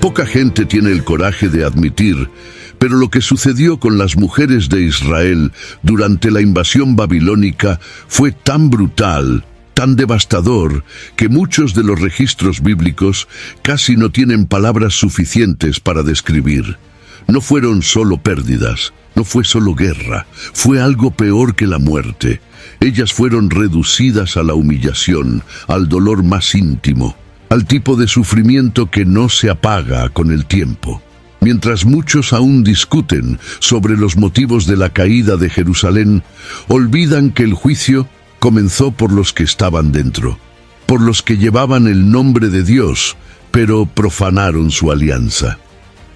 Poca gente tiene el coraje de admitir, pero lo que sucedió con las mujeres de Israel durante la invasión babilónica fue tan brutal, tan devastador, que muchos de los registros bíblicos casi no tienen palabras suficientes para describir. No fueron solo pérdidas, no fue solo guerra, fue algo peor que la muerte. Ellas fueron reducidas a la humillación, al dolor más íntimo, al tipo de sufrimiento que no se apaga con el tiempo. Mientras muchos aún discuten sobre los motivos de la caída de Jerusalén, olvidan que el juicio comenzó por los que estaban dentro, por los que llevaban el nombre de Dios, pero profanaron su alianza.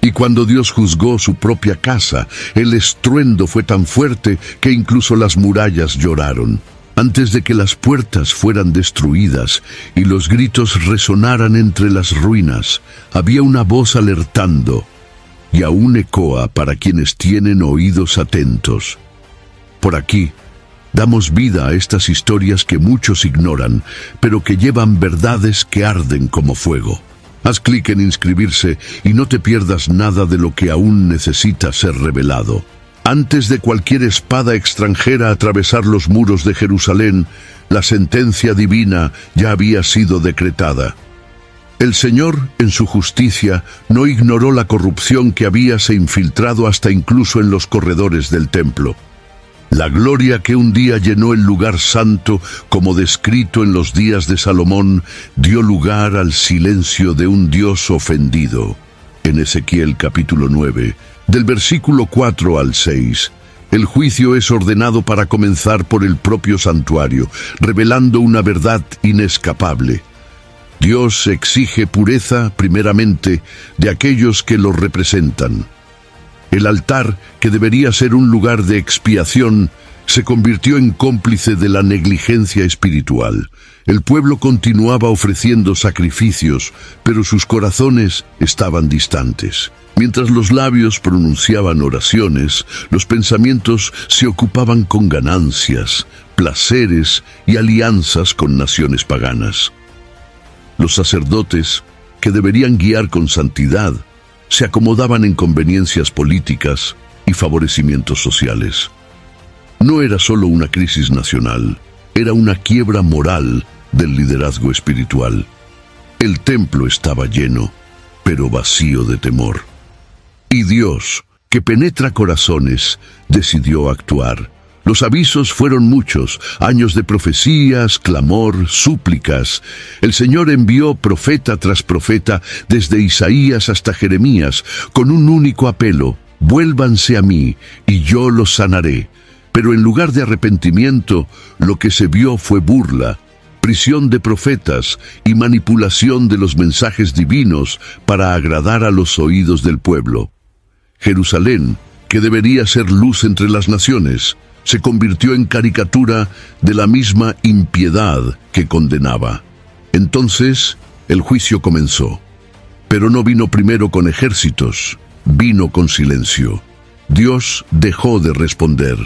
Y cuando Dios juzgó su propia casa, el estruendo fue tan fuerte que incluso las murallas lloraron. Antes de que las puertas fueran destruidas y los gritos resonaran entre las ruinas, había una voz alertando, y aún ecoa para quienes tienen oídos atentos. Por aquí, damos vida a estas historias que muchos ignoran, pero que llevan verdades que arden como fuego. Haz clic en inscribirse y no te pierdas nada de lo que aún necesita ser revelado. Antes de cualquier espada extranjera atravesar los muros de Jerusalén, la sentencia divina ya había sido decretada. El Señor, en su justicia, no ignoró la corrupción que habíase infiltrado hasta incluso en los corredores del templo. La gloria que un día llenó el lugar santo, como descrito en los días de Salomón, dio lugar al silencio de un Dios ofendido. En Ezequiel capítulo 9, del versículo 4 al 6, el juicio es ordenado para comenzar por el propio santuario, revelando una verdad inescapable. Dios exige pureza, primeramente, de aquellos que lo representan. El altar, que debería ser un lugar de expiación, se convirtió en cómplice de la negligencia espiritual. El pueblo continuaba ofreciendo sacrificios, pero sus corazones estaban distantes. Mientras los labios pronunciaban oraciones, los pensamientos se ocupaban con ganancias, placeres y alianzas con naciones paganas. Los sacerdotes, que deberían guiar con santidad, se acomodaban en conveniencias políticas y favorecimientos sociales. No era solo una crisis nacional, era una quiebra moral del liderazgo espiritual. El templo estaba lleno, pero vacío de temor. Y Dios, que penetra corazones, decidió actuar. Los avisos fueron muchos, años de profecías, clamor, súplicas. El Señor envió profeta tras profeta, desde Isaías hasta Jeremías, con un único apelo: vuélvanse a mí, y yo los sanaré. Pero en lugar de arrepentimiento, lo que se vio fue burla, prisión de profetas y manipulación de los mensajes divinos para agradar a los oídos del pueblo. Jerusalén, que debería ser luz entre las naciones, se convirtió en caricatura de la misma impiedad que condenaba. Entonces, el juicio comenzó. Pero no vino primero con ejércitos, vino con silencio. Dios dejó de responder.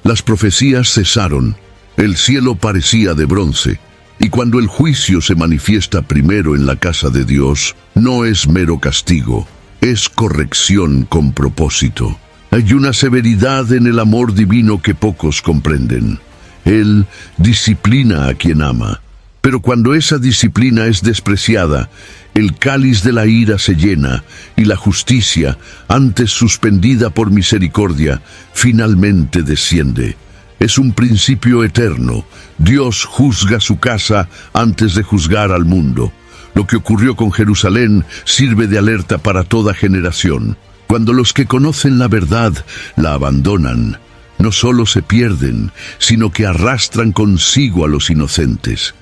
Las profecías cesaron, el cielo parecía de bronce, y cuando el juicio se manifiesta primero en la casa de Dios, no es mero castigo, es corrección con propósito. Hay una severidad en el amor divino que pocos comprenden. Él disciplina a quien ama, pero cuando esa disciplina es despreciada, el cáliz de la ira se llena y la justicia, antes suspendida por misericordia, finalmente desciende. Es un principio eterno. Dios juzga su casa antes de juzgar al mundo. Lo que ocurrió con Jerusalén sirve de alerta para toda generación. Cuando los que conocen la verdad la abandonan, no solo se pierden, sino que arrastran consigo a los inocentes.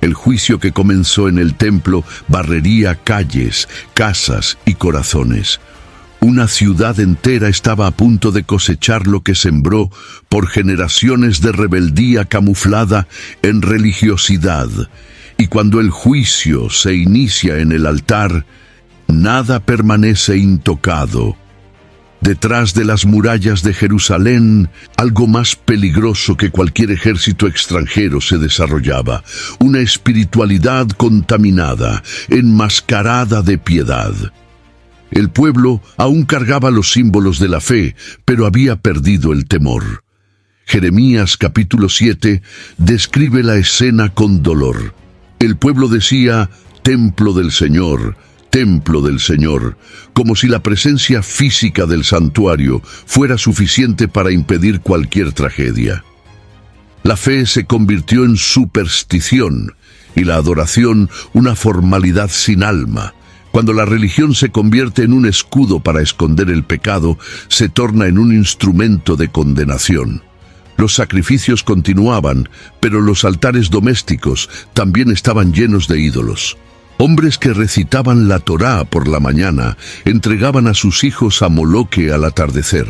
El juicio que comenzó en el templo barrería calles, casas y corazones. Una ciudad entera estaba a punto de cosechar lo que sembró por generaciones de rebeldía camuflada en religiosidad. Y cuando el juicio se inicia en el altar, nada permanece intocado. Detrás de las murallas de Jerusalén, algo más peligroso que cualquier ejército extranjero se desarrollaba, una espiritualidad contaminada, enmascarada de piedad. El pueblo aún cargaba los símbolos de la fe, pero había perdido el temor. Jeremías capítulo 7 describe la escena con dolor. El pueblo decía, templo del Señor, como si la presencia física del santuario fuera suficiente para impedir cualquier tragedia. La fe se convirtió en superstición y la adoración una formalidad sin alma. Cuando la religión se convierte en un escudo para esconder el pecado, se torna en un instrumento de condenación. Los sacrificios continuaban, pero los altares domésticos también estaban llenos de ídolos. Hombres que recitaban la Torá por la mañana entregaban a sus hijos a Moloque al atardecer.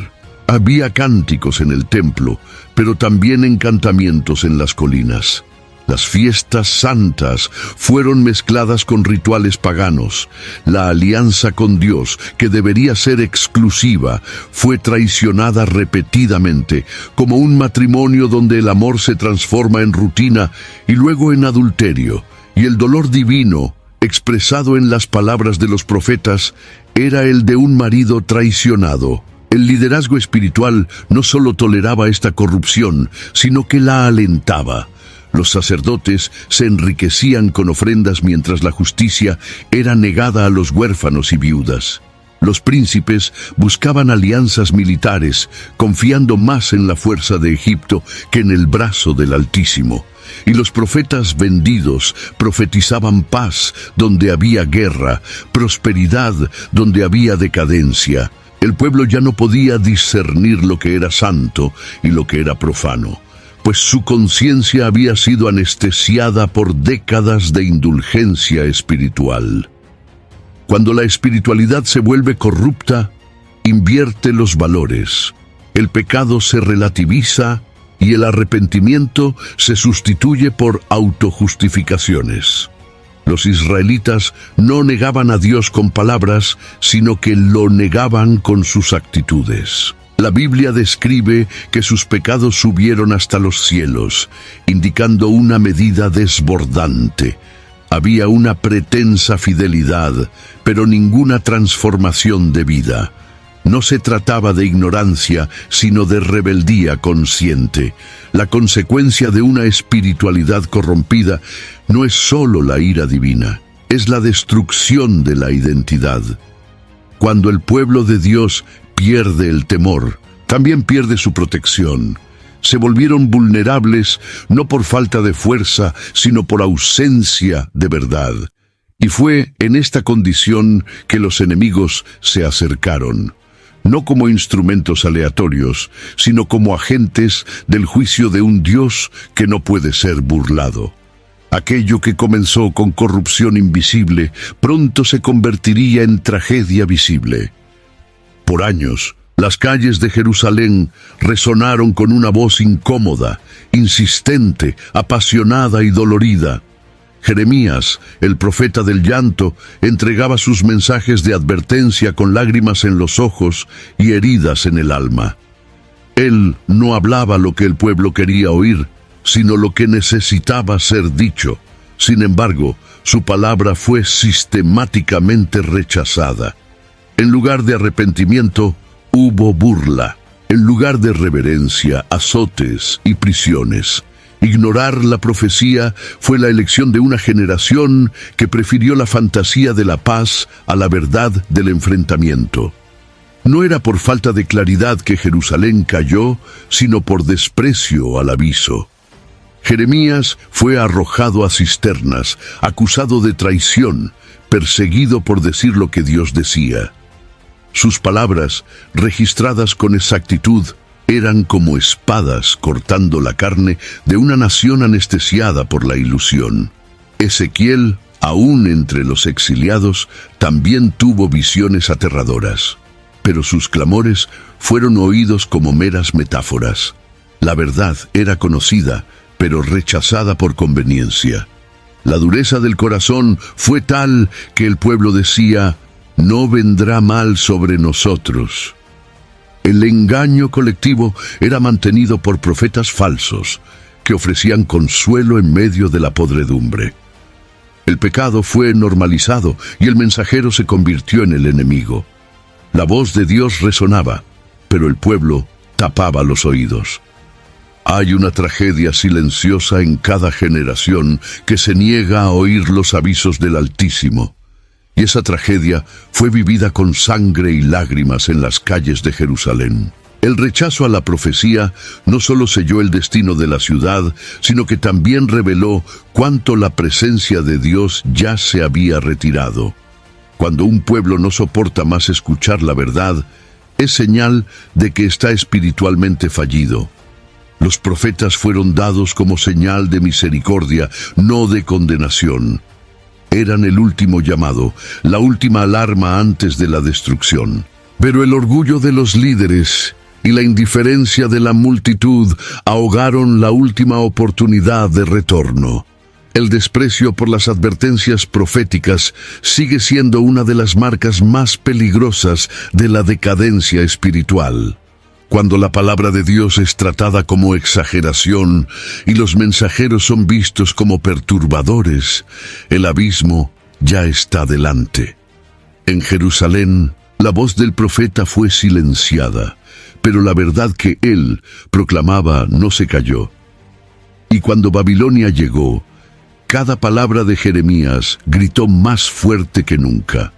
Había cánticos en el templo, pero también encantamientos en las colinas. Las fiestas santas fueron mezcladas con rituales paganos. La alianza con Dios, que debería ser exclusiva, fue traicionada repetidamente, como un matrimonio donde el amor se transforma en rutina y luego en adulterio, y el dolor divino, expresado en las palabras de los profetas, era el de un marido traicionado. El liderazgo espiritual no solo toleraba esta corrupción, sino que la alentaba. Los sacerdotes se enriquecían con ofrendas mientras la justicia era negada a los huérfanos y viudas. Los príncipes buscaban alianzas militares, confiando más en la fuerza de Egipto que en el brazo del Altísimo. Y los profetas vendidos profetizaban paz donde había guerra, prosperidad donde había decadencia. El pueblo ya no podía discernir lo que era santo y lo que era profano, pues su conciencia había sido anestesiada por décadas de indulgencia espiritual. Cuando la espiritualidad se vuelve corrupta, invierte los valores. El pecado se relativiza y el arrepentimiento se sustituye por autojustificaciones. Los israelitas no negaban a Dios con palabras, sino que lo negaban con sus actitudes. La Biblia describe que sus pecados subieron hasta los cielos, indicando una medida desbordante. Había una pretensa fidelidad, pero ninguna transformación de vida. No se trataba de ignorancia, sino de rebeldía consciente. La consecuencia de una espiritualidad corrompida no es solo la ira divina, es la destrucción de la identidad. Cuando el pueblo de Dios pierde el temor, también pierde su protección. Se volvieron vulnerables no por falta de fuerza, sino por ausencia de verdad. Y fue en esta condición que los enemigos se acercaron, no como instrumentos aleatorios, sino como agentes del juicio de un Dios que no puede ser burlado. Aquello que comenzó con corrupción invisible, pronto se convertiría en tragedia visible. Por años, las calles de Jerusalén resonaron con una voz incómoda, insistente, apasionada y dolorida. Jeremías, el profeta del llanto, entregaba sus mensajes de advertencia con lágrimas en los ojos y heridas en el alma. Él no hablaba lo que el pueblo quería oír, sino lo que necesitaba ser dicho. Sin embargo, su palabra fue sistemáticamente rechazada. En lugar de arrepentimiento, hubo burla. En lugar de reverencia, azotes y prisiones. Ignorar la profecía fue la elección de una generación que prefirió la fantasía de la paz a la verdad del enfrentamiento. No era por falta de claridad que Jerusalén cayó, sino por desprecio al aviso. Jeremías fue arrojado a cisternas, acusado de traición, perseguido por decir lo que Dios decía. Sus palabras, registradas con exactitud, eran como espadas cortando la carne de una nación anestesiada por la ilusión. Ezequiel, aún entre los exiliados, también tuvo visiones aterradoras, pero sus clamores fueron oídos como meras metáforas. La verdad era conocida, pero rechazada por conveniencia. La dureza del corazón fue tal que el pueblo decía: «No vendrá mal sobre nosotros». El engaño colectivo era mantenido por profetas falsos, que ofrecían consuelo en medio de la podredumbre. El pecado fue normalizado y el mensajero se convirtió en el enemigo. La voz de Dios resonaba, pero el pueblo tapaba los oídos. Hay una tragedia silenciosa en cada generación que se niega a oír los avisos del Altísimo. Y esa tragedia fue vivida con sangre y lágrimas en las calles de Jerusalén. El rechazo a la profecía no solo selló el destino de la ciudad, sino que también reveló cuánto la presencia de Dios ya se había retirado. Cuando un pueblo no soporta más escuchar la verdad, es señal de que está espiritualmente fallido. Los profetas fueron dados como señal de misericordia, no de condenación. Eran el último llamado, la última alarma antes de la destrucción. Pero el orgullo de los líderes y la indiferencia de la multitud ahogaron la última oportunidad de retorno. El desprecio por las advertencias proféticas sigue siendo una de las marcas más peligrosas de la decadencia espiritual. Cuando la palabra de Dios es tratada como exageración y los mensajeros son vistos como perturbadores, el abismo ya está delante. En Jerusalén, la voz del profeta fue silenciada, pero la verdad que él proclamaba no se cayó. Y cuando Babilonia llegó, cada palabra de Jeremías gritó más fuerte que nunca.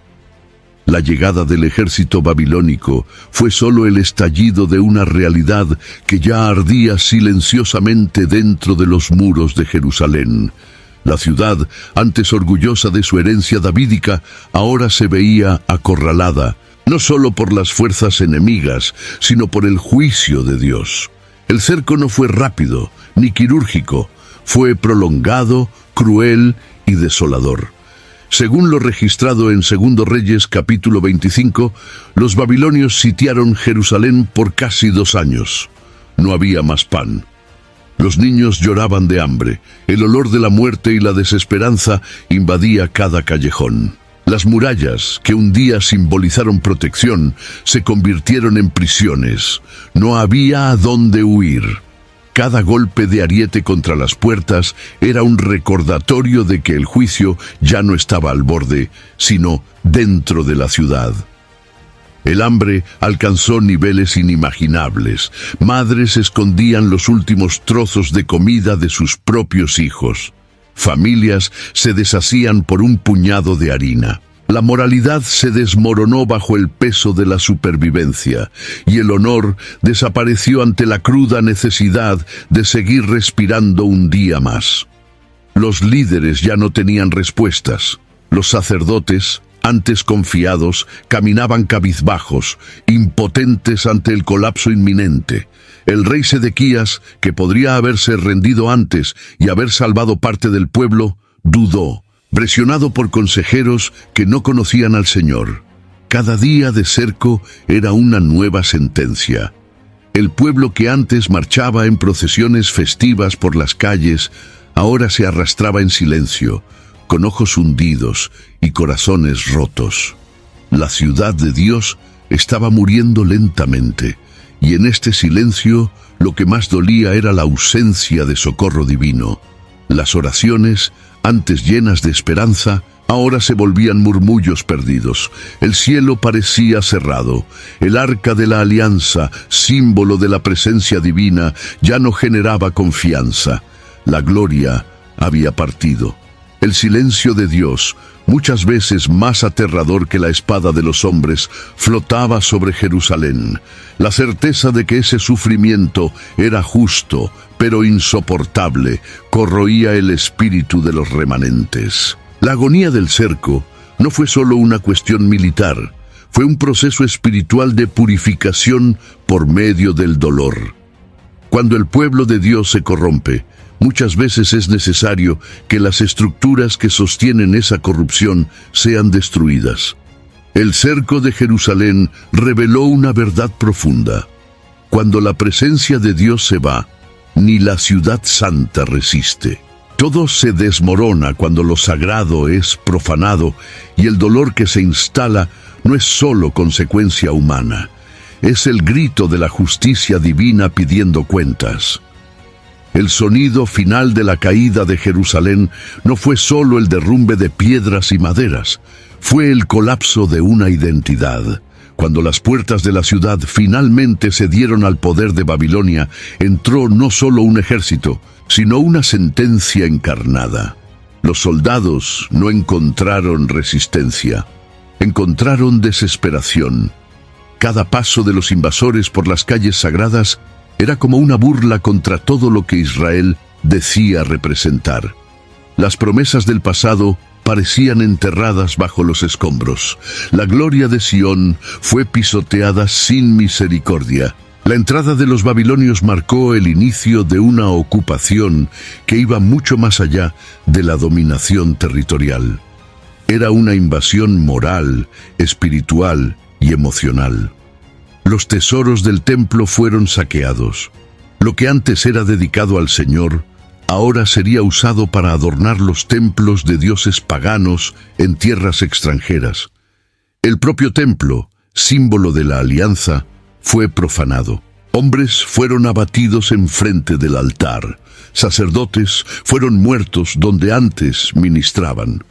La llegada del ejército babilónico fue solo el estallido de una realidad que ya ardía silenciosamente dentro de los muros de Jerusalén. La ciudad, antes orgullosa de su herencia davídica, ahora se veía acorralada, no solo por las fuerzas enemigas, sino por el juicio de Dios. El cerco no fue rápido, ni quirúrgico, fue prolongado, cruel y desolador. Según lo registrado en 2 Reyes capítulo 25, los babilonios sitiaron Jerusalén por casi 2 años. No había más pan. Los niños lloraban de hambre. El olor de la muerte y la desesperanza invadía cada callejón. Las murallas, que un día simbolizaron protección, se convirtieron en prisiones. No había a dónde huir. Cada golpe de ariete contra las puertas era un recordatorio de que el juicio ya no estaba al borde, sino dentro de la ciudad. El hambre alcanzó niveles inimaginables. Madres escondían los últimos trozos de comida de sus propios hijos. Familias se deshacían por un puñado de harina. La moralidad se desmoronó bajo el peso de la supervivencia, y el honor desapareció ante la cruda necesidad de seguir respirando un día más. Los líderes ya no tenían respuestas. Los sacerdotes, antes confiados, caminaban cabizbajos, impotentes ante el colapso inminente. El rey Sedequías, que podría haberse rendido antes y haber salvado parte del pueblo, dudó, presionado por consejeros que no conocían al Señor. Cada día de cerco era una nueva sentencia. El pueblo que antes marchaba en procesiones festivas por las calles, ahora se arrastraba en silencio, con ojos hundidos y corazones rotos. La ciudad de Dios estaba muriendo lentamente, y en este silencio lo que más dolía era la ausencia de socorro divino. Las oraciones, antes llenas de esperanza, ahora se volvían murmullos perdidos. El cielo parecía cerrado. El arca de la alianza, símbolo de la presencia divina, ya no generaba confianza. La gloria había partido. El silencio de Dios, muchas veces más aterrador que la espada de los hombres, flotaba sobre Jerusalén. La certeza de que ese sufrimiento era justo, pero insoportable, corroía el espíritu de los remanentes. La agonía del cerco no fue solo una cuestión militar, fue un proceso espiritual de purificación por medio del dolor. Cuando el pueblo de Dios se corrompe, muchas veces es necesario que las estructuras que sostienen esa corrupción sean destruidas. El cerco de Jerusalén reveló una verdad profunda. Cuando la presencia de Dios se va, ni la ciudad santa resiste. Todo se desmorona cuando lo sagrado es profanado, y el dolor que se instala no es solo consecuencia humana. es el grito de la justicia divina pidiendo cuentas. El sonido final de la caída de Jerusalén no fue solo el derrumbe de piedras y maderas, fue el colapso de una identidad. Cuando las puertas de la ciudad finalmente cedieron al poder de Babilonia, entró no solo un ejército, sino una sentencia encarnada. Los soldados no encontraron resistencia, encontraron desesperación. Cada paso de los invasores por las calles sagradas era como una burla contra todo lo que Israel decía representar. Las promesas del pasado parecían enterradas bajo los escombros. La gloria de Sión fue pisoteada sin misericordia. La entrada de los babilonios marcó el inicio de una ocupación que iba mucho más allá de la dominación territorial. Era una invasión moral, espiritual y emocional. Los tesoros del templo fueron saqueados. Lo que antes era dedicado al Señor, ahora sería usado para adornar los templos de dioses paganos en tierras extranjeras. El propio templo, símbolo de la alianza, fue profanado. Hombres fueron abatidos enfrente del altar. Sacerdotes fueron muertos donde antes ministraban.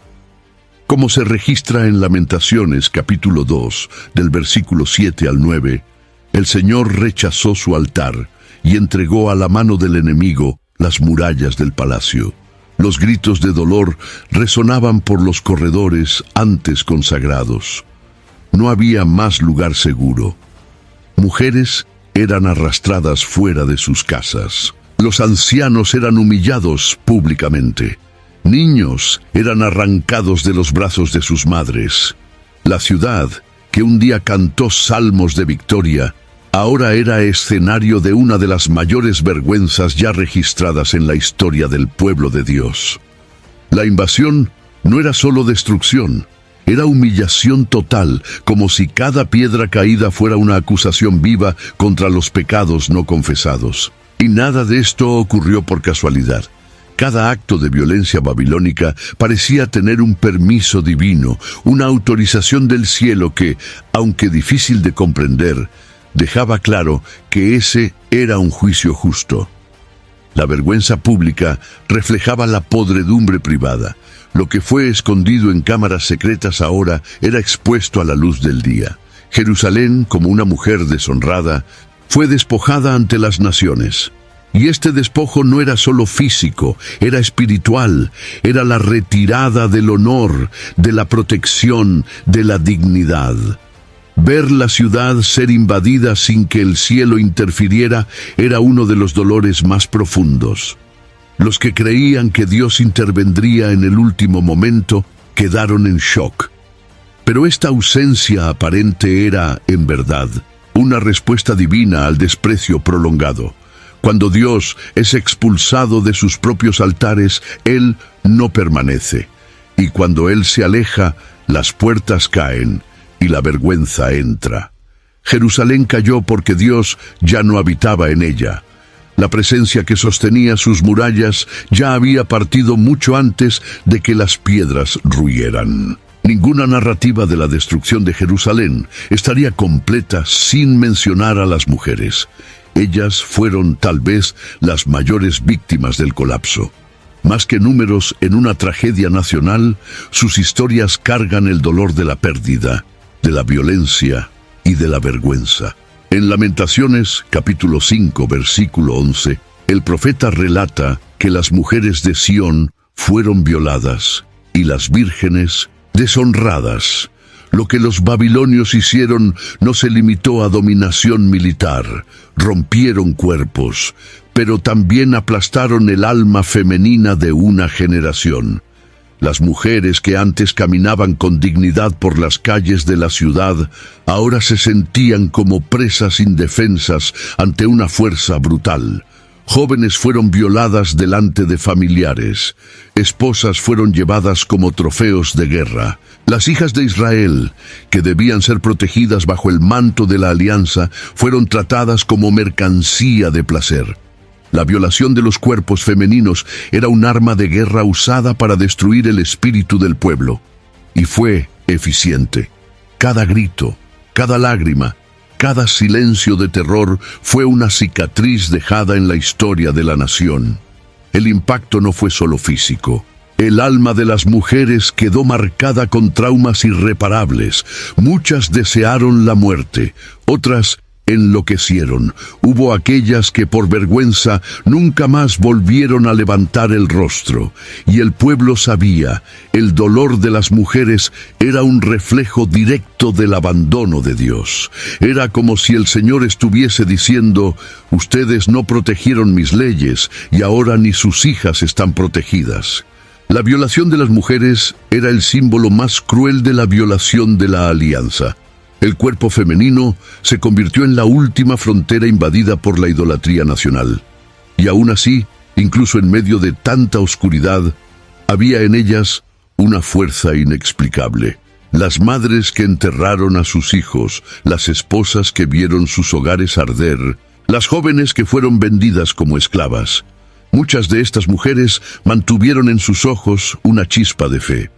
Como se registra en Lamentaciones capítulo 2, del versículo 7 al 9, el Señor rechazó su altar y entregó a la mano del enemigo las murallas del palacio. Los gritos de dolor resonaban por los corredores antes consagrados. No había más lugar seguro. Mujeres eran arrastradas fuera de sus casas. Los ancianos eran humillados públicamente. Niños eran arrancados de los brazos de sus madres. La ciudad, que un día cantó salmos de victoria, ahora era escenario de una de las mayores vergüenzas ya registradas en la historia del pueblo de Dios. La invasión no era solo destrucción, era humillación total, como si cada piedra caída fuera una acusación viva contra los pecados no confesados. Y nada de esto ocurrió por casualidad. Cada acto de violencia babilónica parecía tener un permiso divino, una autorización del cielo que, aunque difícil de comprender, dejaba claro que ese era un juicio justo. La vergüenza pública reflejaba la podredumbre privada. Lo que fue escondido en cámaras secretas ahora era expuesto a la luz del día. Jerusalén, como una mujer deshonrada, fue despojada ante las naciones. Y este despojo no era solo físico, era espiritual, era la retirada del honor, de la protección, de la dignidad. Ver la ciudad ser invadida sin que el cielo interfiriera era uno de los dolores más profundos. Los que creían que Dios intervendría en el último momento quedaron en shock. Pero esta ausencia aparente era, en verdad, una respuesta divina al desprecio prolongado. Cuando Dios es expulsado de sus propios altares, Él no permanece. Y cuando Él se aleja, las puertas caen y la vergüenza entra. Jerusalén cayó porque Dios ya no habitaba en ella. La presencia que sostenía sus murallas ya había partido mucho antes de que las piedras ruyeran. Ninguna narrativa de la destrucción de Jerusalén estaría completa sin mencionar a las mujeres. Ellas fueron tal vez las mayores víctimas del colapso. Más que números en una tragedia nacional, sus historias cargan el dolor de la pérdida, de la violencia y de la vergüenza. En Lamentaciones, capítulo 5, versículo 11, el profeta relata que las mujeres de Sión fueron violadas y las vírgenes deshonradas. Lo que los babilonios hicieron no se limitó a dominación militar, rompieron cuerpos, pero también aplastaron el alma femenina de una generación. Las mujeres que antes caminaban con dignidad por las calles de la ciudad, ahora se sentían como presas indefensas ante una fuerza brutal. Jóvenes fueron violadas delante de familiares. Esposas fueron llevadas como trofeos de guerra. Las hijas de Israel, que debían ser protegidas bajo el manto de la alianza, fueron tratadas como mercancía de placer. La violación de los cuerpos femeninos era un arma de guerra usada para destruir el espíritu del pueblo. Y fue eficiente. Cada grito, cada lágrima, cada silencio de terror fue una cicatriz dejada en la historia de la nación. El impacto no fue solo físico. El alma de las mujeres quedó marcada con traumas irreparables. Muchas desearon la muerte, otras enloquecieron. Hubo aquellas que por vergüenza nunca más volvieron a levantar el rostro. Y el pueblo sabía, el dolor de las mujeres era un reflejo directo del abandono de Dios. Era como si el Señor estuviese diciendo: ustedes no protegieron mis leyes y ahora ni sus hijas están protegidas. La violación de las mujeres era el símbolo más cruel de la violación de la alianza. El cuerpo femenino se convirtió en la última frontera invadida por la idolatría nacional. Y aún así, incluso en medio de tanta oscuridad, había en ellas una fuerza inexplicable. Las madres que enterraron a sus hijos, las esposas que vieron sus hogares arder, las jóvenes que fueron vendidas como esclavas. Muchas de estas mujeres mantuvieron en sus ojos una chispa de fe,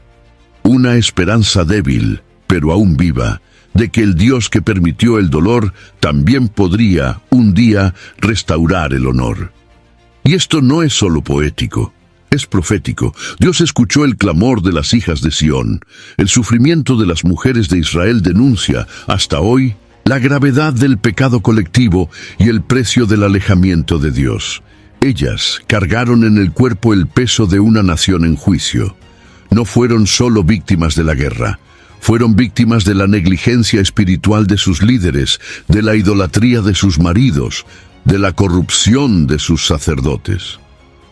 una esperanza débil, pero aún viva, de que el Dios que permitió el dolor también podría, un día, restaurar el honor. Y esto no es solo poético, es profético. Dios escuchó el clamor de las hijas de Sión. El sufrimiento de las mujeres de Israel denuncia, hasta hoy, la gravedad del pecado colectivo y el precio del alejamiento de Dios. Ellas cargaron en el cuerpo el peso de una nación en juicio. No fueron solo víctimas de la guerra, fueron víctimas de la negligencia espiritual de sus líderes, de la idolatría de sus maridos, de la corrupción de sus sacerdotes.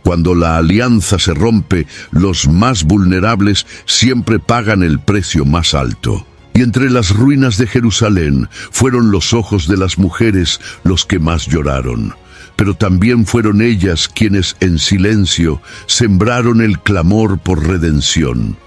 Cuando la alianza se rompe, los más vulnerables siempre pagan el precio más alto. Y entre las ruinas de Jerusalén fueron los ojos de las mujeres los que más lloraron. Pero también fueron ellas quienes en silencio sembraron el clamor por redención.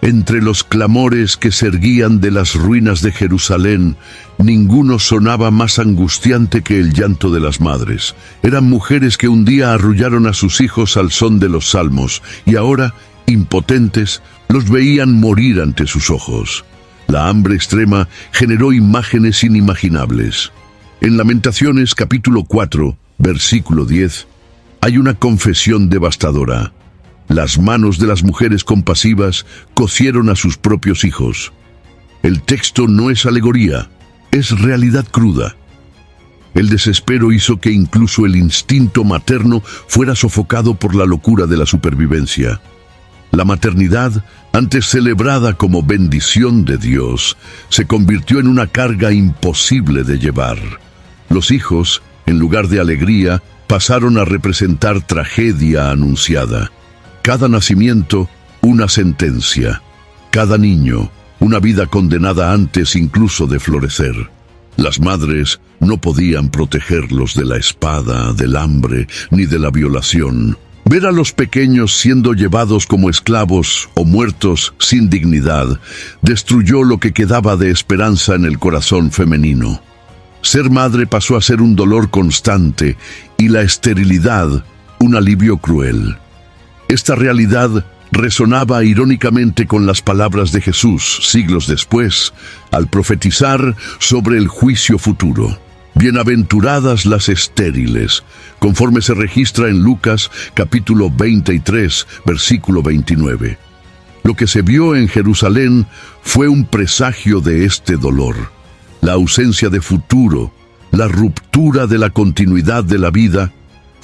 Entre los clamores que se erguían de las ruinas de Jerusalén, ninguno sonaba más angustiante que el llanto de las madres. Eran mujeres que un día arrullaron a sus hijos al son de los salmos, y ahora, impotentes, los veían morir ante sus ojos. La hambre extrema generó imágenes inimaginables. En Lamentaciones capítulo 4, versículo 10, hay una confesión devastadora. Las manos de las mujeres compasivas cocieron a sus propios hijos. El texto no es alegoría, es realidad cruda. El desespero hizo que incluso el instinto materno fuera sofocado por la locura de la supervivencia. La maternidad, antes celebrada como bendición de Dios, se convirtió en una carga imposible de llevar. Los hijos, en lugar de alegría, pasaron a representar tragedia anunciada. Cada nacimiento, una sentencia. Cada niño, una vida condenada antes incluso de florecer. Las madres no podían protegerlos de la espada, del hambre, ni de la violación. Ver a los pequeños siendo llevados como esclavos o muertos sin dignidad destruyó lo que quedaba de esperanza en el corazón femenino. Ser madre pasó a ser un dolor constante y la esterilidad un alivio cruel. Esta realidad resonaba irónicamente con las palabras de Jesús siglos después, al profetizar sobre el juicio futuro. Bienaventuradas las estériles, conforme se registra en Lucas capítulo 23, versículo 29. Lo que se vio en Jerusalén fue un presagio de este dolor. La ausencia de futuro, la ruptura de la continuidad de la vida,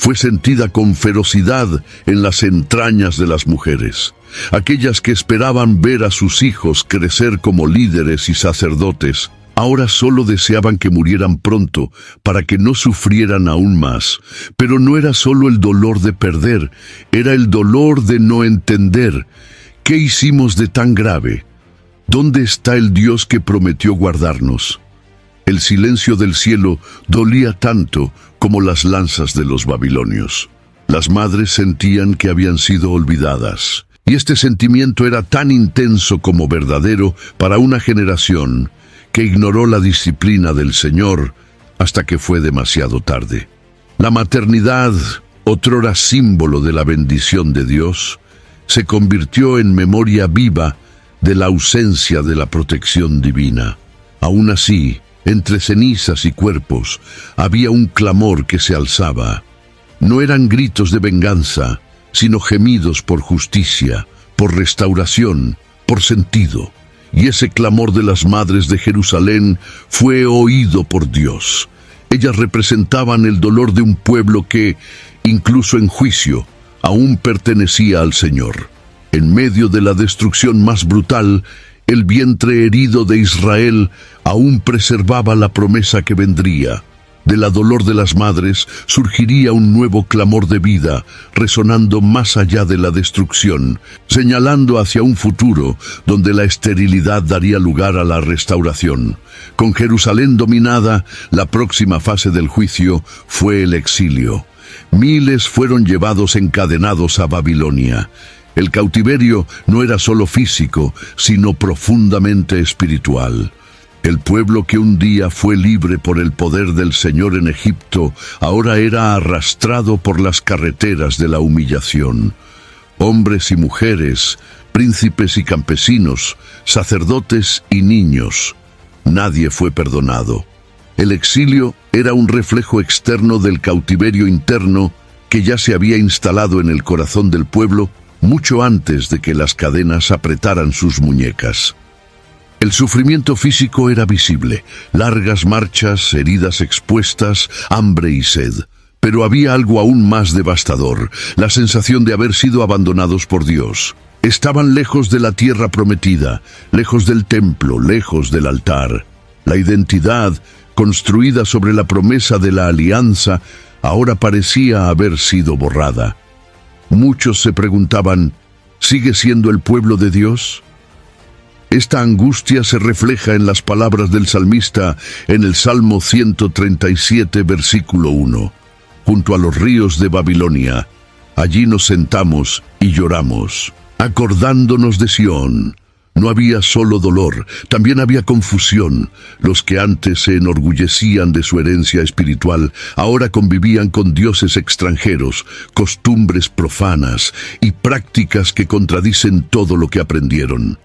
fue sentida con ferocidad en las entrañas de las mujeres. Aquellas que esperaban ver a sus hijos crecer como líderes y sacerdotes, ahora solo deseaban que murieran pronto para que no sufrieran aún más. Pero no era solo el dolor de perder, era el dolor de no entender. ¿Qué hicimos de tan grave? ¿Dónde está el Dios que prometió guardarnos? El silencio del cielo dolía tanto como las lanzas de los babilonios. Las madres sentían que habían sido olvidadas, y este sentimiento era tan intenso como verdadero para una generación que ignoró la disciplina del Señor hasta que fue demasiado tarde. La maternidad, otrora símbolo de la bendición de Dios, se convirtió en memoria viva de la ausencia de la protección divina. Aún así, Entre cenizas y cuerpos había un clamor que se alzaba. No eran gritos de venganza, sino gemidos por justicia, por restauración, por sentido. Y ese clamor de las madres de Jerusalén fue oído por Dios. Ellas representaban el dolor de un pueblo que, incluso en juicio, aún pertenecía al Señor. En medio de la destrucción más brutal, el vientre herido de Israel aún preservaba la promesa que vendría. De la dolor de las madres surgiría un nuevo clamor de vida, resonando más allá de la destrucción, señalando hacia un futuro donde la esterilidad daría lugar a la restauración. Con Jerusalén dominada, la próxima fase del juicio fue el exilio. Miles fueron llevados encadenados a Babilonia. El cautiverio no era solo físico, sino profundamente espiritual. El pueblo que un día fue libre por el poder del Señor en Egipto, ahora era arrastrado por las carreteras de la humillación. Hombres y mujeres, príncipes y campesinos, sacerdotes y niños, nadie fue perdonado. El exilio era un reflejo externo del cautiverio interno que ya se había instalado en el corazón del pueblo mucho antes de que las cadenas apretaran sus muñecas. El sufrimiento físico era visible, largas marchas, heridas expuestas, hambre y sed. Pero había algo aún más devastador, la sensación de haber sido abandonados por Dios. Estaban lejos de la tierra prometida, lejos del templo, lejos del altar. La identidad, construida sobre la promesa de la alianza, ahora parecía haber sido borrada. Muchos se preguntaban, ¿sigue siendo el pueblo de Dios? Esta angustia se refleja en las palabras del salmista en el Salmo 137, versículo 1. Junto a los ríos de Babilonia, allí nos sentamos y lloramos, acordándonos de Sión. No había solo dolor, también había confusión. Los que antes se enorgullecían de su herencia espiritual, ahora convivían con dioses extranjeros, costumbres profanas y prácticas que contradicen todo lo que aprendieron.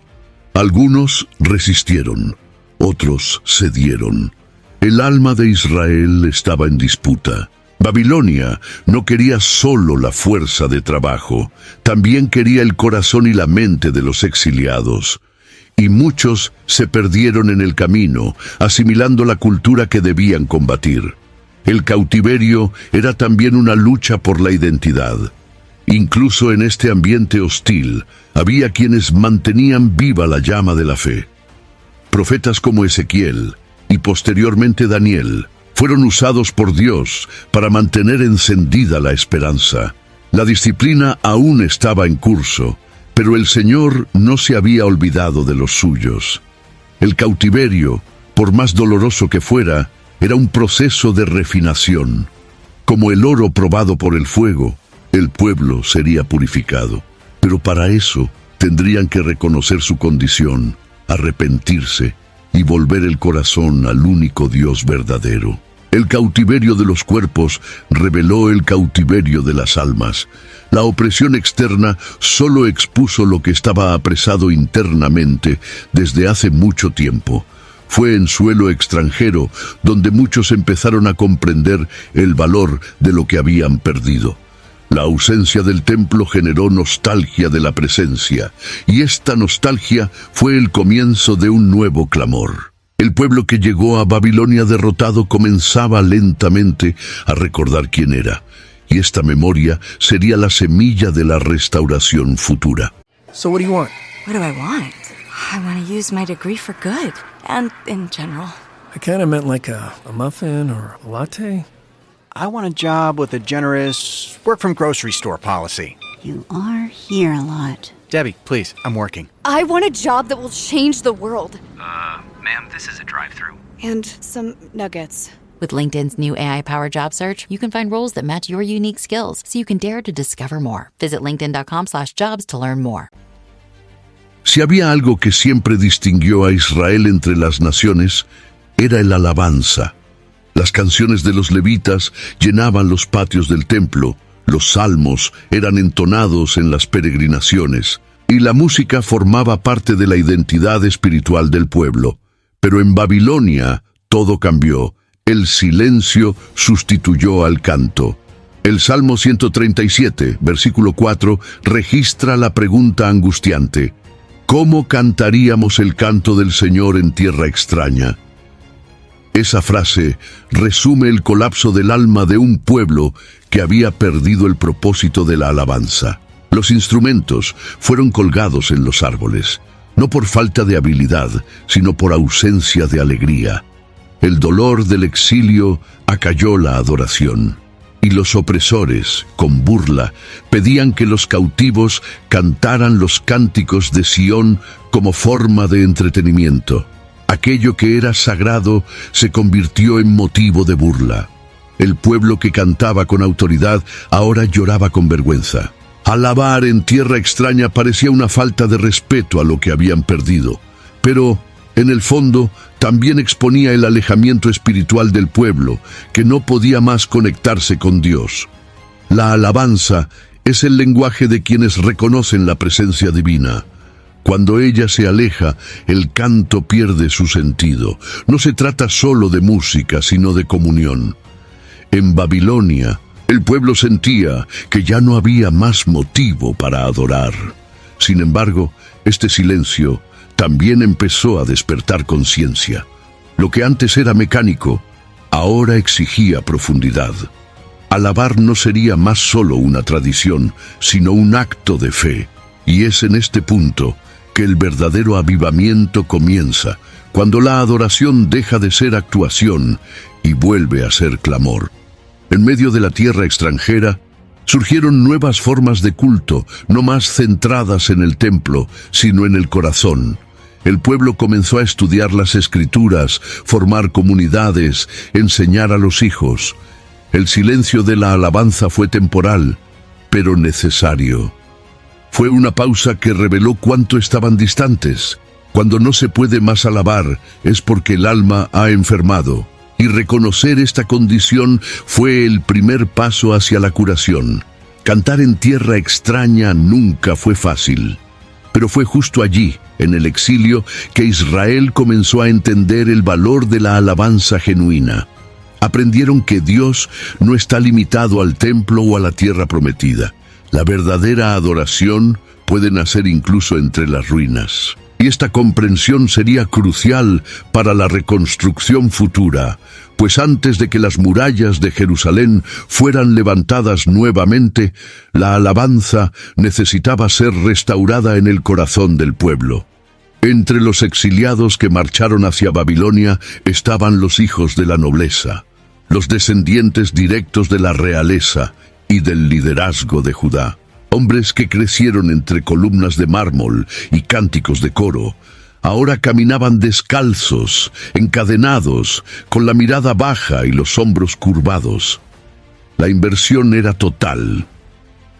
Algunos resistieron, otros cedieron. El alma de Israel estaba en disputa. Babilonia no quería solo la fuerza de trabajo, también quería el corazón y la mente de los exiliados. Y muchos se perdieron en el camino, asimilando la cultura que debían combatir. El cautiverio era también una lucha por la identidad. Incluso en este ambiente hostil, había quienes mantenían viva la llama de la fe. Profetas como Ezequiel y posteriormente Daniel fueron usados por Dios para mantener encendida la esperanza. La disciplina aún estaba en curso, pero el Señor no se había olvidado de los suyos. El cautiverio, por más doloroso que fuera, era un proceso de refinación. Como el oro probado por el fuego, el pueblo sería purificado. Pero para eso tendrían que reconocer su condición, arrepentirse y volver el corazón al único Dios verdadero. El cautiverio de los cuerpos reveló el cautiverio de las almas. La opresión externa solo expuso lo que estaba apresado internamente desde hace mucho tiempo. Fue en suelo extranjero donde muchos empezaron a comprender el valor de lo que habían perdido. La ausencia del templo generó nostalgia de la presencia, y esta nostalgia fue el comienzo de un nuevo clamor. El pueblo que llegó a Babilonia derrotado comenzaba lentamente a recordar quién era, y esta memoria sería la semilla de la restauración futura. So what do you want? What do I want? I want to use my degree for good, and in general. I kind of meant like a muffin or a latte. I want a job with a generous work-from-grocery-store policy. You are here a lot. Debbie, please, I'm working. I want a job that will change the world. Ma'am, this is a drive-thru. And some nuggets. With LinkedIn's new AI-powered job search, you can find roles that match your unique skills, so you can dare to discover more. Visit linkedin.com/jobs to learn more. Si había algo que siempre distinguió a Israel entre las naciones, era el alabanza. Las canciones de los levitas llenaban los patios del templo, los salmos eran entonados en las peregrinaciones, y la música formaba parte de la identidad espiritual del pueblo. Pero en Babilonia, todo cambió. El silencio sustituyó al canto. El Salmo 137, versículo 4, registra la pregunta angustiante: ¿cómo cantaríamos el canto del Señor en tierra extraña? Esa frase resume el colapso del alma de un pueblo que había perdido el propósito de la alabanza. Los instrumentos fueron colgados en los árboles, no por falta de habilidad, sino por ausencia de alegría. El dolor del exilio acalló la adoración, y los opresores, con burla, pedían que los cautivos cantaran los cánticos de Sión como forma de entretenimiento. Aquello que era sagrado se convirtió en motivo de burla. El pueblo que cantaba con autoridad ahora lloraba con vergüenza. Alabar en tierra extraña parecía una falta de respeto a lo que habían perdido, pero en el fondo también exponía el alejamiento espiritual del pueblo, que no podía más conectarse con Dios. La alabanza es el lenguaje de quienes reconocen la presencia divina. Cuando ella se aleja, el canto pierde su sentido. No se trata solo de música, sino de comunión. En Babilonia, el pueblo sentía que ya no había más motivo para adorar. Sin embargo, este silencio también empezó a despertar conciencia. Lo que antes era mecánico, ahora exigía profundidad. Alabar no sería más solo una tradición, sino un acto de fe. Y es en este punto que el verdadero avivamiento comienza, cuando la adoración deja de ser actuación y vuelve a ser clamor. En medio de la tierra extranjera, surgieron nuevas formas de culto, no más centradas en el templo, sino en el corazón. El pueblo comenzó a estudiar las Escrituras, formar comunidades, enseñar a los hijos. El silencio de la alabanza fue temporal, pero necesario. Fue una pausa que reveló cuánto estaban distantes. Cuando no se puede más alabar, es porque el alma ha enfermado. Y reconocer esta condición fue el primer paso hacia la curación. Cantar en tierra extraña nunca fue fácil. Pero fue justo allí, en el exilio, que Israel comenzó a entender el valor de la alabanza genuina. Aprendieron que Dios no está limitado al templo o a la tierra prometida. La verdadera adoración puede nacer incluso entre las ruinas. Y esta comprensión sería crucial para la reconstrucción futura, pues antes de que las murallas de Jerusalén fueran levantadas nuevamente, la alabanza necesitaba ser restaurada en el corazón del pueblo. Entre los exiliados que marcharon hacia Babilonia estaban los hijos de la nobleza, los descendientes directos de la realeza y del liderazgo de Judá. Hombres que crecieron entre columnas de mármol y cánticos de coro, ahora caminaban descalzos, encadenados, con la mirada baja y los hombros curvados. La inversión era total.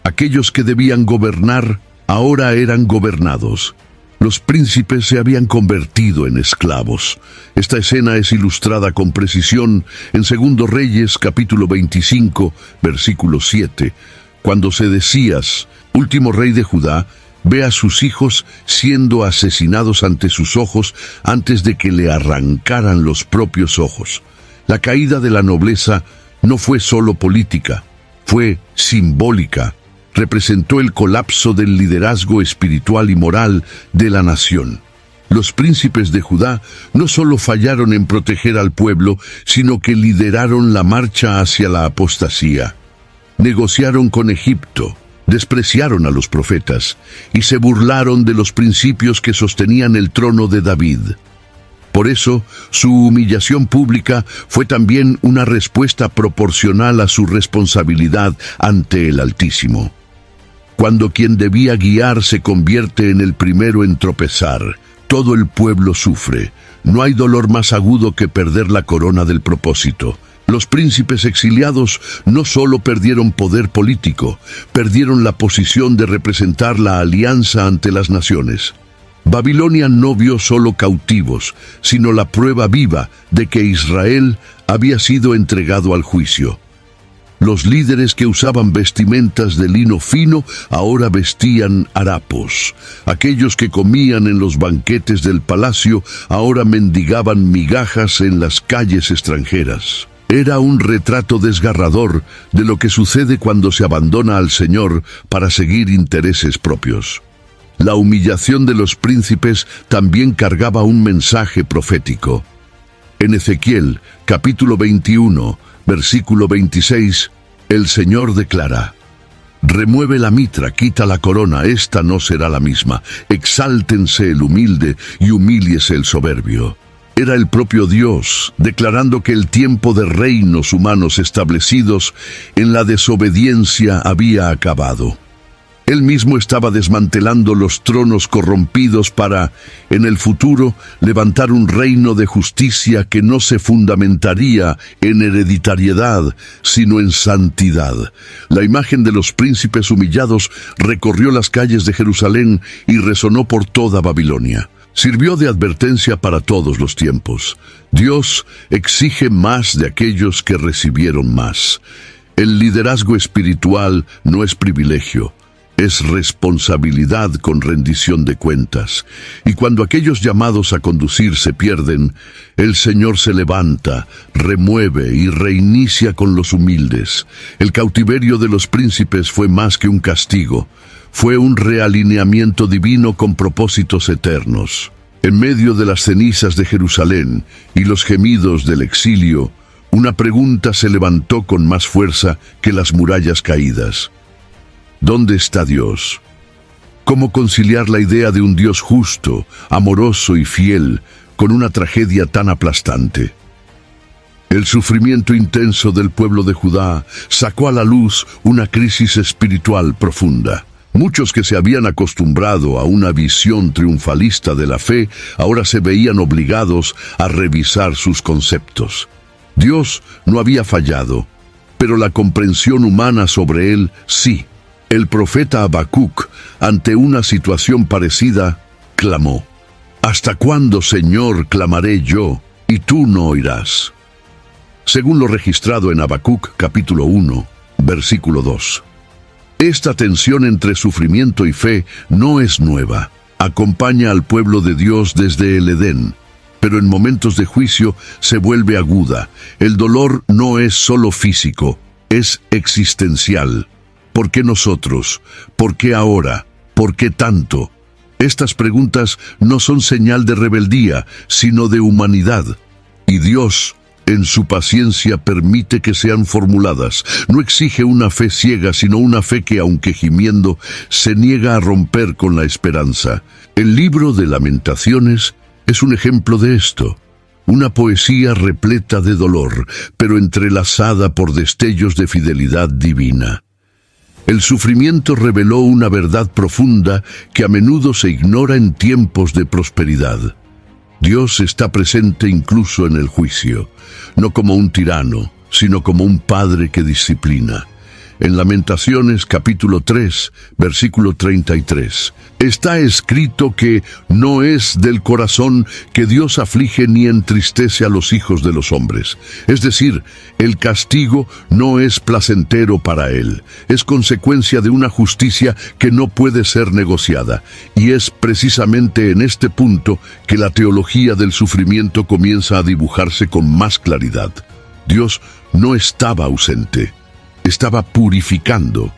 Aquellos que debían gobernar ahora eran gobernados. Los príncipes se habían convertido en esclavos. Esta escena es ilustrada con precisión en 2 Reyes, capítulo 25, versículo 7, cuando Sedecías, último rey de Judá, ve a sus hijos siendo asesinados ante sus ojos antes de que le arrancaran los propios ojos. La caída de la nobleza no fue solo política, fue simbólica. Representó el colapso del liderazgo espiritual y moral de la nación. Los príncipes de Judá no solo fallaron en proteger al pueblo, sino que lideraron la marcha hacia la apostasía. Negociaron con Egipto, despreciaron a los profetas y se burlaron de los principios que sostenían el trono de David. Por eso, su humillación pública fue también una respuesta proporcional a su responsabilidad ante el Altísimo. Cuando quien debía guiar se convierte en el primero en tropezar, todo el pueblo sufre. No hay dolor más agudo que perder la corona del propósito. Los príncipes exiliados no solo perdieron poder político, perdieron la posición de representar la alianza ante las naciones. Babilonia no vio solo cautivos, sino la prueba viva de que Israel había sido entregado al juicio. Los líderes que usaban vestimentas de lino fino ahora vestían harapos. Aquellos que comían en los banquetes del palacio ahora mendigaban migajas en las calles extranjeras. Era un retrato desgarrador de lo que sucede cuando se abandona al Señor para seguir intereses propios. La humillación de los príncipes también cargaba un mensaje profético. En Ezequiel, capítulo 21, versículo 26, el Señor declara: «Remueve la mitra, quita la corona, esta no será la misma. Exáltense el humilde y humíllese el soberbio». Era el propio Dios declarando que el tiempo de reinos humanos establecidos en la desobediencia había acabado. Él mismo estaba desmantelando los tronos corrompidos para, en el futuro, levantar un reino de justicia que no se fundamentaría en hereditariedad, sino en santidad. La imagen de los príncipes humillados recorrió las calles de Jerusalén y resonó por toda Babilonia. Sirvió de advertencia para todos los tiempos. Dios exige más de aquellos que recibieron más. El liderazgo espiritual no es privilegio, es responsabilidad con rendición de cuentas. Y cuando aquellos llamados a conducir se pierden, el Señor se levanta, remueve y reinicia con los humildes. El cautiverio de los príncipes fue más que un castigo. Fue un realineamiento divino con propósitos eternos. En medio de las cenizas de Jerusalén y los gemidos del exilio, una pregunta se levantó con más fuerza que las murallas caídas. ¿Dónde está Dios? ¿Cómo conciliar la idea de un Dios justo, amoroso y fiel con una tragedia tan aplastante? El sufrimiento intenso del pueblo de Judá sacó a la luz una crisis espiritual profunda. Muchos que se habían acostumbrado a una visión triunfalista de la fe, ahora se veían obligados a revisar sus conceptos. Dios no había fallado, pero la comprensión humana sobre él sí. El profeta Habacuc, ante una situación parecida, clamó: «¿Hasta cuándo, Señor, clamaré yo, y tú no oirás?». Según lo registrado en Habacuc, capítulo 1, versículo 2. Esta tensión entre sufrimiento y fe no es nueva. Acompaña al pueblo de Dios desde el Edén, pero en momentos de juicio se vuelve aguda. El dolor no es solo físico, es existencial. ¿Por qué nosotros? ¿Por qué ahora? ¿Por qué tanto? Estas preguntas no son señal de rebeldía, sino de humanidad. Y Dios, en su paciencia, permite que sean formuladas. No exige una fe ciega, sino una fe que, aunque gimiendo, se niega a romper con la esperanza. El libro de Lamentaciones es un ejemplo de esto. Una poesía repleta de dolor, pero entrelazada por destellos de fidelidad divina. El sufrimiento reveló una verdad profunda que a menudo se ignora en tiempos de prosperidad. Dios está presente incluso en el juicio, no como un tirano, sino como un padre que disciplina. En Lamentaciones capítulo 3, versículo 33, está escrito que no es del corazón que Dios aflige ni entristece a los hijos de los hombres. Es decir, el castigo no es placentero para Él, es consecuencia de una justicia que no puede ser negociada. Y es precisamente en este punto que la teología del sufrimiento comienza a dibujarse con más claridad. Dios no estaba ausente. Estaba purificando,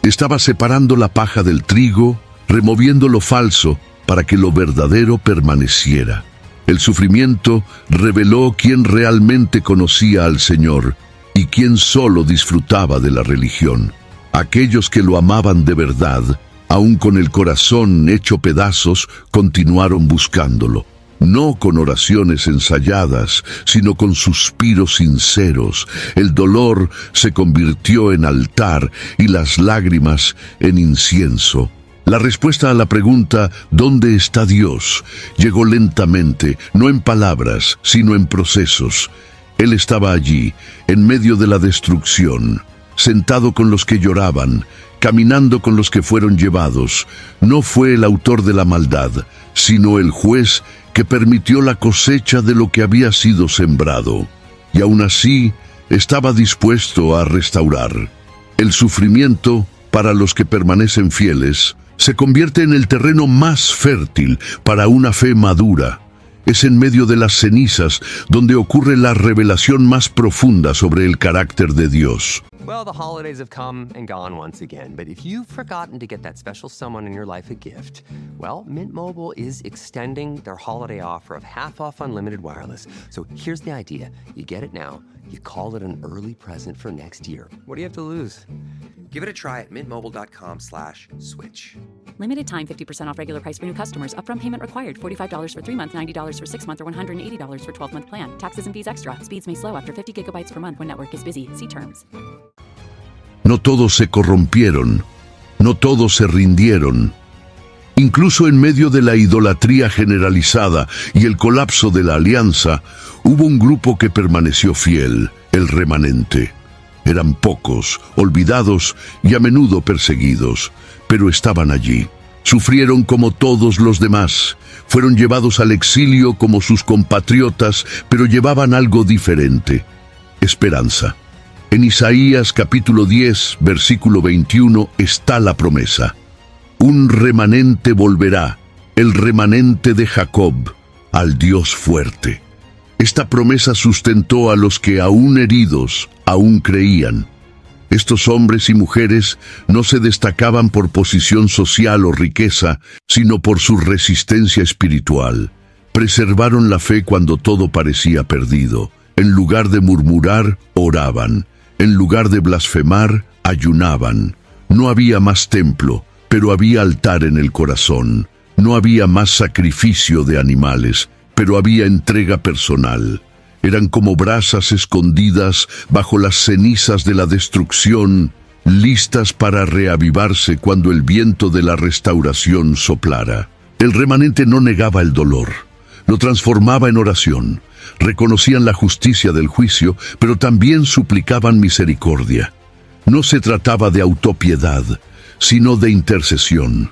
estaba separando la paja del trigo, removiendo lo falso para que lo verdadero permaneciera. El sufrimiento reveló quién realmente conocía al Señor y quién solo disfrutaba de la religión. Aquellos que lo amaban de verdad, aun con el corazón hecho pedazos, continuaron buscándolo. No con oraciones ensayadas, sino con suspiros sinceros. El dolor se convirtió en altar y las lágrimas en incienso. La respuesta a la pregunta ¿dónde está Dios? Llegó lentamente, no en palabras, sino en procesos. Él estaba allí, en medio de la destrucción, sentado con los que lloraban, caminando con los que fueron llevados. No fue el autor de la maldad, sino el juez que permitió la cosecha de lo que había sido sembrado. Y aún así, estaba dispuesto a restaurar. El sufrimiento, para los que permanecen fieles, se convierte en el terreno más fértil para una fe madura. Es en medio de las cenizas donde ocurre la revelación más profunda sobre el carácter de Dios. Well, the holidays have come and gone once again, but if you've forgotten to get that special someone in your life a gift, well, Mint Mobile is extending their holiday offer of half off unlimited wireless. So here's the idea. You get it now, you call it an early present for next year. What do you have to lose? Give it a try at mintmobile.com/switch. Limited time 50% off regular price for new customers. Upfront payment required. $45 for 3 months, $90 for 6 months, or $180 for 12-month plan. Taxes and fees extra. Speeds may slow after 50 gigabytes per month when network is busy. See terms. No todos se corrompieron, no todos se rindieron. Incluso en medio de la idolatría generalizada y el colapso de la alianza, hubo un grupo que permaneció fiel, el remanente. Eran pocos, olvidados y a menudo perseguidos, pero estaban allí. Sufrieron como todos los demás, fueron llevados al exilio como sus compatriotas, pero llevaban algo diferente: esperanza. En Isaías capítulo 10, versículo 21 está la promesa. Un remanente volverá, el remanente de Jacob, al Dios fuerte. Esta promesa sustentó a los que aún heridos, aún creían. Estos hombres y mujeres no se destacaban por posición social o riqueza, sino por su resistencia espiritual. Preservaron la fe cuando todo parecía perdido. En lugar de murmurar, oraban. En lugar de blasfemar, ayunaban. No había más templo, pero había altar en el corazón. No había más sacrificio de animales, pero había entrega personal. Eran como brasas escondidas bajo las cenizas de la destrucción, listas para reavivarse cuando el viento de la restauración soplara. El remanente no negaba el dolor, lo transformaba en oración. Reconocían la justicia del juicio, pero también suplicaban misericordia. No se trataba de autopiedad, sino de intercesión.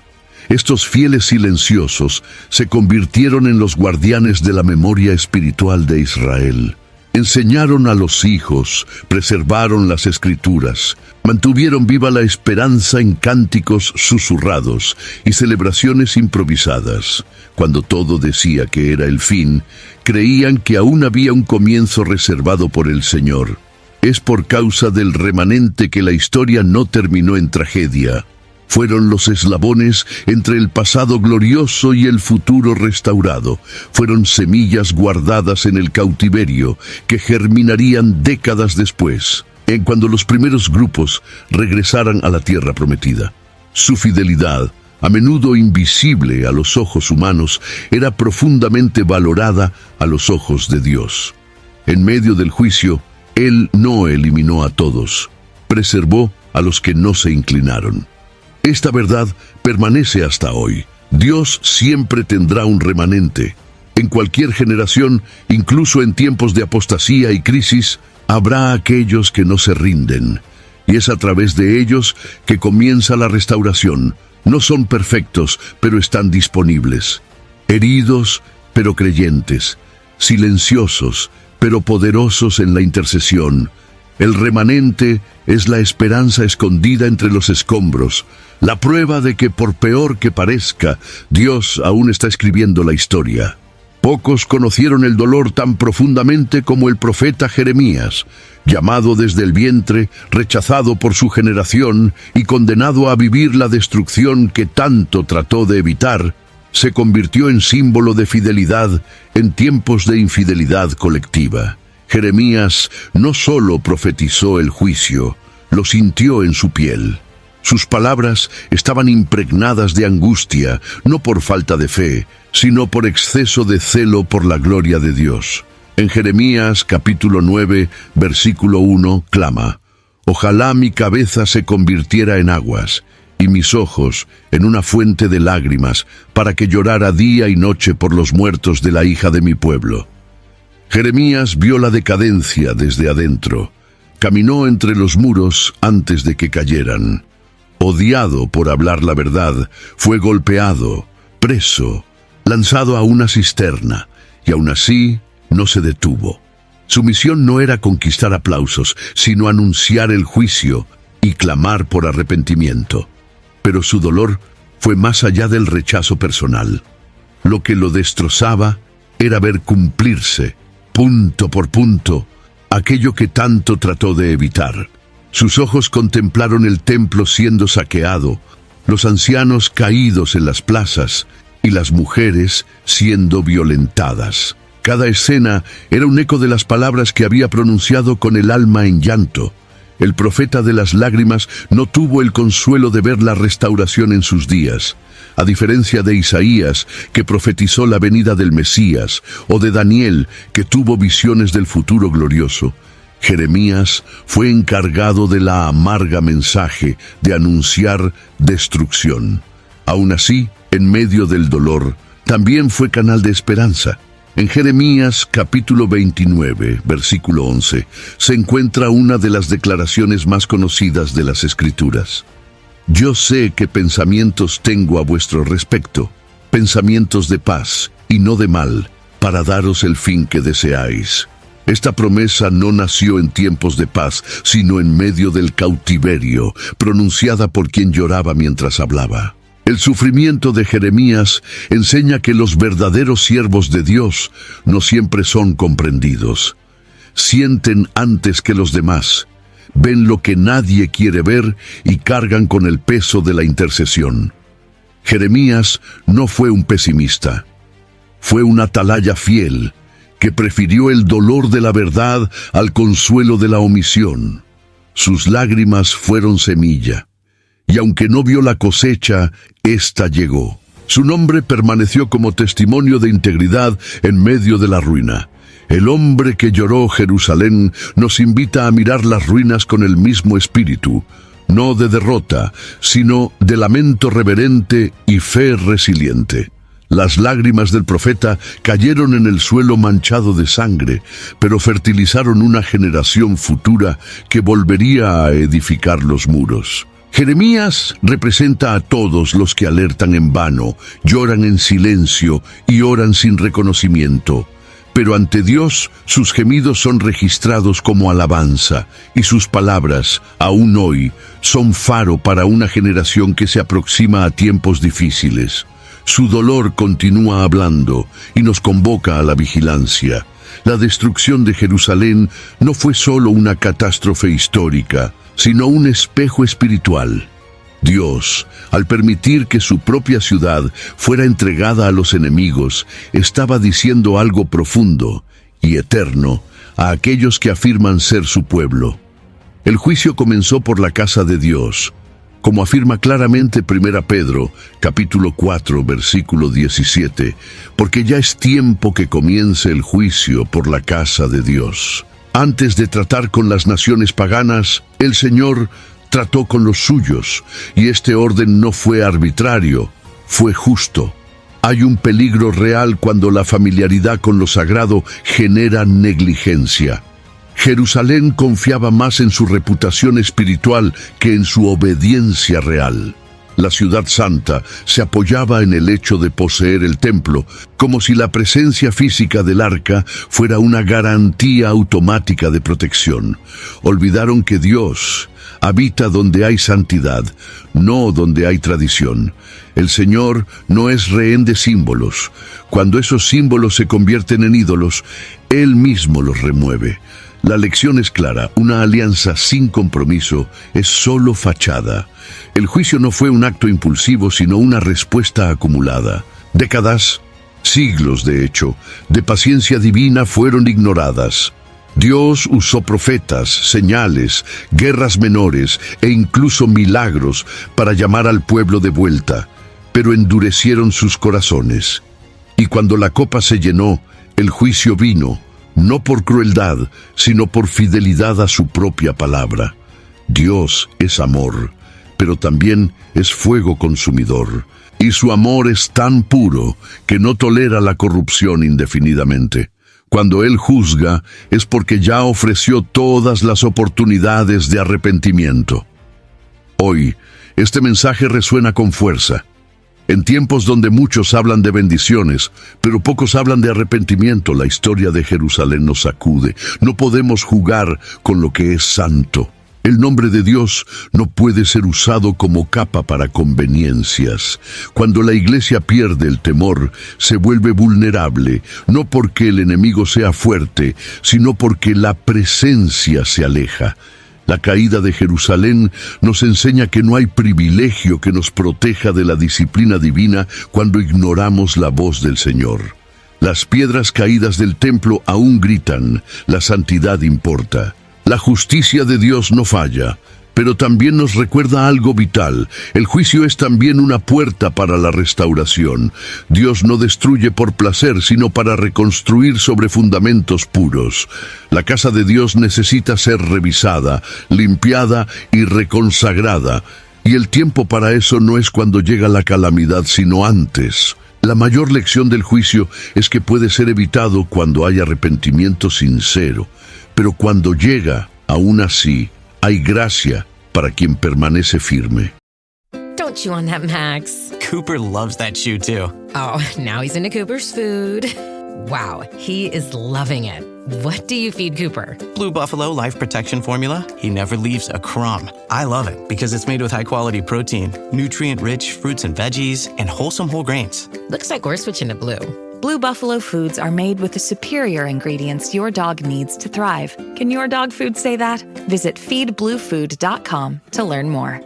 Estos fieles silenciosos se convirtieron en los guardianes de la memoria espiritual de Israel. Enseñaron a los hijos, preservaron las escrituras, mantuvieron viva la esperanza en cánticos susurrados y celebraciones improvisadas. Cuando todo decía que era el fin, creían que aún había un comienzo reservado por el Señor. Es por causa del remanente que la historia no terminó en tragedia. Fueron los eslabones entre el pasado glorioso y el futuro restaurado. Fueron semillas guardadas en el cautiverio que germinarían décadas después, cuando los primeros grupos regresaran a la tierra prometida. Su fidelidad, a menudo invisible a los ojos humanos, era profundamente valorada a los ojos de Dios. En medio del juicio, Él no eliminó a todos, preservó a los que no se inclinaron. Esta verdad permanece hasta hoy. Dios siempre tendrá un remanente. En cualquier generación, incluso en tiempos de apostasía y crisis, habrá aquellos que no se rinden. Y es a través de ellos que comienza la restauración. No son perfectos, pero están disponibles. Heridos, pero creyentes. Silenciosos, pero poderosos en la intercesión. El remanente es la esperanza escondida entre los escombros, la prueba de que, por peor que parezca, Dios aún está escribiendo la historia. Pocos conocieron el dolor tan profundamente como el profeta Jeremías, llamado desde el vientre, rechazado por su generación y condenado a vivir la destrucción que tanto trató de evitar. Se convirtió en símbolo de fidelidad en tiempos de infidelidad colectiva. Jeremías no solo profetizó el juicio, lo sintió en su piel. Sus palabras estaban impregnadas de angustia, no por falta de fe, sino por exceso de celo por la gloria de Dios. En Jeremías capítulo 9, versículo 1, clama: «Ojalá mi cabeza se convirtiera en aguas, y mis ojos en una fuente de lágrimas, para que llorara día y noche por los muertos de la hija de mi pueblo». Jeremías vio la decadencia desde adentro. Caminó entre los muros antes de que cayeran. Odiado por hablar la verdad, fue golpeado, preso, lanzado a una cisterna, y aún así no se detuvo. Su misión no era conquistar aplausos, sino anunciar el juicio y clamar por arrepentimiento. Pero su dolor fue más allá del rechazo personal. Lo que lo destrozaba era ver cumplirse, punto por punto, aquello que tanto trató de evitar. Sus ojos contemplaron el templo siendo saqueado, los ancianos caídos en las plazas y las mujeres siendo violentadas. Cada escena era un eco de las palabras que había pronunciado con el alma en llanto. El profeta de las lágrimas no tuvo el consuelo de ver la restauración en sus días. A diferencia de Isaías, que profetizó la venida del Mesías, o de Daniel, que tuvo visiones del futuro glorioso, Jeremías fue encargado de la amarga mensaje de anunciar destrucción. Aún así, en medio del dolor, también fue canal de esperanza. En Jeremías capítulo 29, versículo 11, se encuentra una de las declaraciones más conocidas de las Escrituras. Yo sé qué pensamientos tengo a vuestro respecto, pensamientos de paz y no de mal, para daros el fin que deseáis. Esta promesa no nació en tiempos de paz, sino en medio del cautiverio, pronunciada por quien lloraba mientras hablaba. El sufrimiento de Jeremías enseña que los verdaderos siervos de Dios no siempre son comprendidos. Sienten antes que los demás, ven lo que nadie quiere ver y cargan con el peso de la intercesión. Jeremías no fue un pesimista, fue un atalaya fiel que prefirió el dolor de la verdad al consuelo de la omisión. Sus lágrimas fueron semilla. Y aunque no vio la cosecha, ésta llegó. Su nombre permaneció como testimonio de integridad en medio de la ruina. El hombre que lloró Jerusalén nos invita a mirar las ruinas con el mismo espíritu, no de derrota, sino de lamento reverente y fe resiliente. Las lágrimas del profeta cayeron en el suelo manchado de sangre, pero fertilizaron una generación futura que volvería a edificar los muros. Jeremías representa a todos los que alertan en vano, lloran en silencio y oran sin reconocimiento. Pero ante Dios, sus gemidos son registrados como alabanza, y sus palabras, aún hoy, son faro para una generación que se aproxima a tiempos difíciles. Su dolor continúa hablando y nos convoca a la vigilancia. La destrucción de Jerusalén no fue solo una catástrofe histórica, sino un espejo espiritual. Dios, al permitir que su propia ciudad fuera entregada a los enemigos, estaba diciendo algo profundo y eterno a aquellos que afirman ser su pueblo. El juicio comenzó por la casa de Dios, como afirma claramente 1 Pedro, capítulo 4, versículo 17, porque ya es tiempo que comience el juicio por la casa de Dios. Antes de tratar con las naciones paganas, el Señor trató con los suyos, y este orden no fue arbitrario, fue justo. Hay un peligro real cuando la familiaridad con lo sagrado genera negligencia. Jerusalén confiaba más en su reputación espiritual que en su obediencia real. La ciudad santa se apoyaba en el hecho de poseer el templo, como si la presencia física del arca fuera una garantía automática de protección. Olvidaron que Dios habita donde hay santidad, no donde hay tradición. El Señor no es rehén de símbolos. Cuando esos símbolos se convierten en ídolos, Él mismo los remueve. La lección es clara: una alianza sin compromiso es solo fachada. El juicio no fue un acto impulsivo, sino una respuesta acumulada. Décadas, siglos de hecho, de paciencia divina fueron ignoradas. Dios usó profetas, señales, guerras menores e incluso milagros para llamar al pueblo de vuelta, pero endurecieron sus corazones. Y cuando la copa se llenó, el juicio vino, no por crueldad, sino por fidelidad a su propia palabra. Dios es amor, pero también es fuego consumidor, y su amor es tan puro que no tolera la corrupción indefinidamente. Cuando Él juzga, es porque ya ofreció todas las oportunidades de arrepentimiento. Hoy, este mensaje resuena con fuerza. En tiempos donde muchos hablan de bendiciones, pero pocos hablan de arrepentimiento, la historia de Jerusalén nos sacude. No podemos jugar con lo que es santo. El nombre de Dios no puede ser usado como capa para conveniencias. Cuando la iglesia pierde el temor, se vuelve vulnerable, no porque el enemigo sea fuerte, sino porque la presencia se aleja. La caída de Jerusalén nos enseña que no hay privilegio que nos proteja de la disciplina divina cuando ignoramos la voz del Señor. Las piedras caídas del templo aún gritan, la santidad importa. La justicia de Dios no falla, pero también nos recuerda algo vital. El juicio es también una puerta para la restauración. Dios no destruye por placer, sino para reconstruir sobre fundamentos puros. La casa de Dios necesita ser revisada, limpiada y reconsagrada. Y el tiempo para eso no es cuando llega la calamidad, sino antes. La mayor lección del juicio es que puede ser evitado cuando hay arrepentimiento sincero. Pero cuando llega, aún así, hay gracia para quien permanece firme. Don't chew on that, Max. Cooper loves that chew too. Oh, now he's into Cooper's food. Wow, he is loving it. What do you feed Cooper? Blue Buffalo Life Protection Formula. He never leaves a crumb. I love it because it's made with high-quality protein, nutrient-rich fruits and veggies, and wholesome whole grains. Looks like we're switching to Blue. Blue Buffalo foods are made with the superior ingredients your dog needs to thrive. Can your dog food say that? Visit feedbluefood.com to learn more.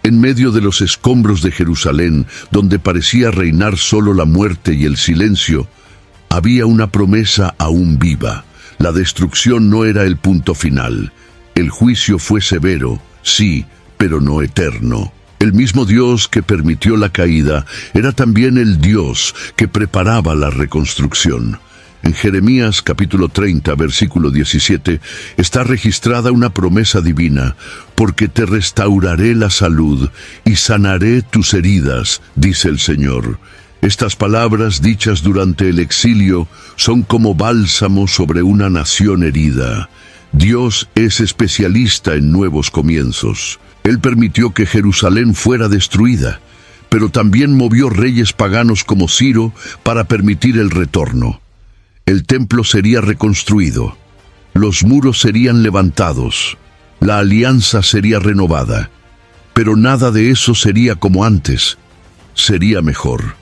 En medio de los escombros de Jerusalén, donde parecía reinar solo la muerte y el silencio, había una promesa aún viva. La destrucción no era el punto final. El juicio fue severo, sí, pero no eterno. El mismo Dios que permitió la caída era también el Dios que preparaba la reconstrucción. En Jeremías capítulo 30, versículo 17, está registrada una promesa divina: porque te restauraré la salud y sanaré tus heridas, dice el Señor. Estas palabras dichas durante el exilio son como bálsamo sobre una nación herida. Dios es especialista en nuevos comienzos. Él permitió que Jerusalén fuera destruida, pero también movió reyes paganos como Ciro para permitir el retorno. El templo sería reconstruido, los muros serían levantados, la alianza sería renovada, pero nada de eso sería como antes, sería mejor.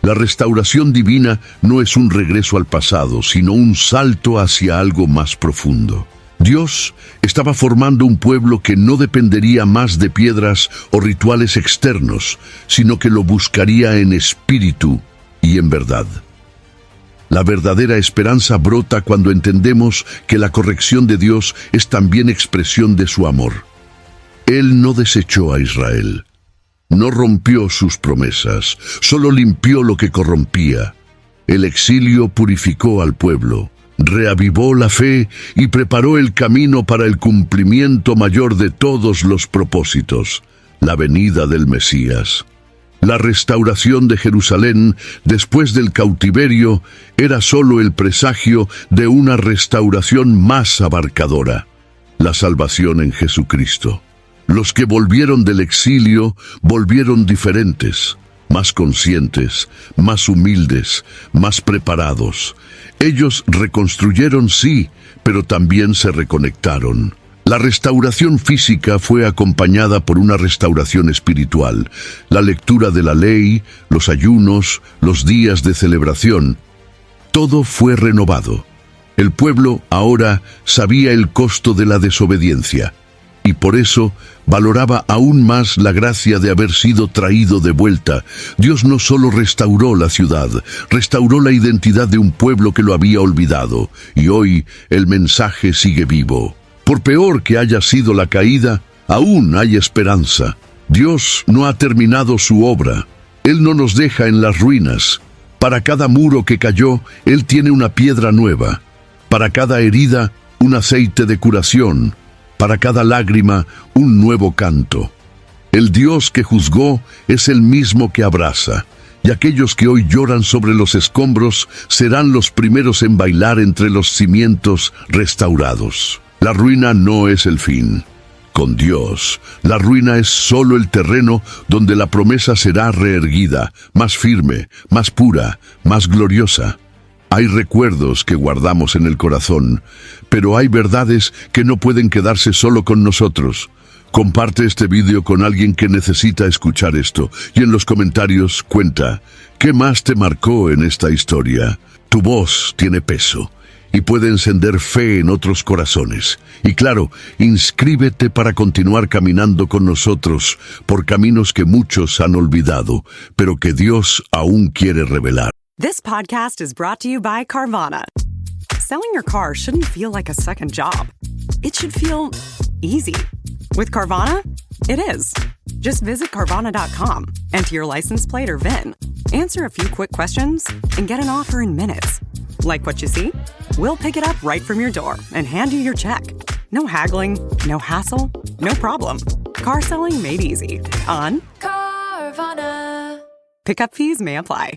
La restauración divina no es un regreso al pasado, sino un salto hacia algo más profundo. Dios estaba formando un pueblo que no dependería más de piedras o rituales externos, sino que lo buscaría en espíritu y en verdad. La verdadera esperanza brota cuando entendemos que la corrección de Dios es también expresión de su amor. Él no desechó a Israel, no rompió sus promesas, solo limpió lo que corrompía. El exilio purificó al pueblo, reavivó la fe y preparó el camino para el cumplimiento mayor de todos los propósitos, la venida del Mesías. La restauración de Jerusalén después del cautiverio era solo el presagio de una restauración más abarcadora, la salvación en Jesucristo. Los que volvieron del exilio volvieron diferentes, más conscientes, más humildes, más preparados. Ellos reconstruyeron, sí, pero también se reconectaron. La restauración física fue acompañada por una restauración espiritual, la lectura de la ley, los ayunos, los días de celebración. Todo fue renovado. El pueblo ahora sabía el costo de la desobediencia y por eso valoraba aún más la gracia de haber sido traído de vuelta. Dios no solo restauró la ciudad, restauró la identidad de un pueblo que lo había olvidado, y hoy el mensaje sigue vivo. Por peor que haya sido la caída, aún hay esperanza. Dios no ha terminado su obra. Él no nos deja en las ruinas. Para cada muro que cayó, Él tiene una piedra nueva. Para cada herida, un aceite de curación. Para cada lágrima, un nuevo canto. El Dios que juzgó es el mismo que abraza. Y aquellos que hoy lloran sobre los escombros serán los primeros en bailar entre los cimientos restaurados. La ruina no es el fin. Con Dios, la ruina es solo el terreno donde la promesa será reerguida, más firme, más pura, más gloriosa. Hay recuerdos que guardamos en el corazón, pero hay verdades que no pueden quedarse solo con nosotros. Comparte este vídeo con alguien que necesita escuchar esto y en los comentarios cuenta qué más te marcó en esta historia. Tu voz tiene peso y puede encender fe en otros corazones. Y claro, inscríbete para continuar caminando con nosotros por caminos que muchos han olvidado, pero que Dios aún quiere revelar. This podcast is brought to you by Carvana. Selling your car shouldn't feel like a second job. It should feel easy. With Carvana, it is. Just visit Carvana.com, enter your license plate or VIN, answer a few quick questions, and get an offer in minutes. Like what you see? We'll pick it up right from your door and hand you your check. No haggling, no hassle, no problem. Car selling made easy on Carvana. Pickup fees may apply.